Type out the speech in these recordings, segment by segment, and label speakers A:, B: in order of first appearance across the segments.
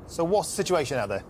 A: So what's the situation out there?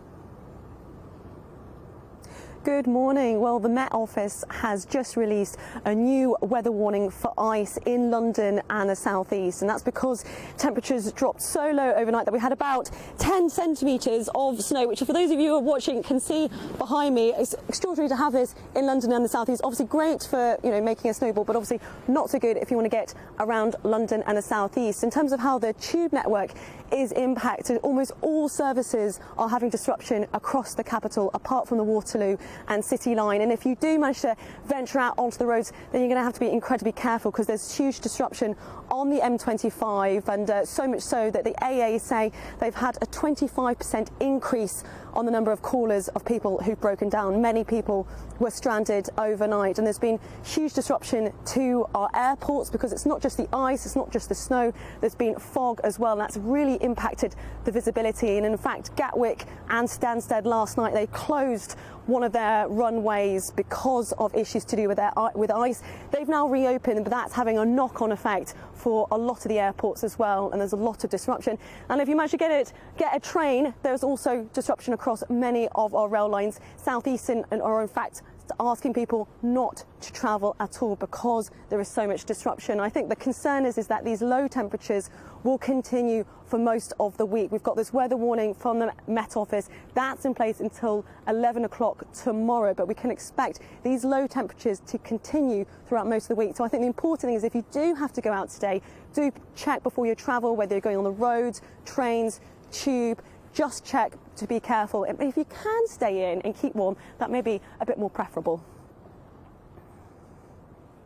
B: Good morning. Well, the Met Office has just released a new weather warning for ice in London and the southeast, and that's because temperatures dropped so low overnight that we had about 10 centimetres of snow, which for those of you who are watching can see behind me. It's extraordinary to have this in London and the southeast. Obviously great for, making a snowball, but obviously not so good if you want to get around London and the southeast. In terms of how the tube network is impacted, almost all services are having disruption across the capital, apart from the Waterloo and City line. And if you do manage to venture out onto the roads, then you're going to have to be incredibly careful, because there's huge disruption on the M25, and so much so that the AA say they've had a 25% increase on the number of callers of people who've broken down. Many people were stranded overnight, and there's been huge disruption to our airports, because it's not just the ice, it's not just the snow, there's been fog as well, and that's really impacted the visibility. And in fact, Gatwick and Stansted last night, they closed one of their runways because of issues to do with ice. They've now reopened, but that's having a knock-on effect for a lot of the airports as well, and there's a lot of disruption. And if you manage to get a train, there's also disruption across many of our rail lines. Southeastern are in fact asking people not to travel at all because there is so much disruption. I think the concern is that these low temperatures will continue for most of the week. We've got this weather warning from the Met Office that's in place until 11 o'clock tomorrow, but we can expect these low temperatures to continue throughout most of the week. So I think the important thing is, if you do have to go out today, do check before you travel, whether you're going on the roads, trains, tube. Just check to be careful. If you can stay in and keep warm, that may be a bit more preferable.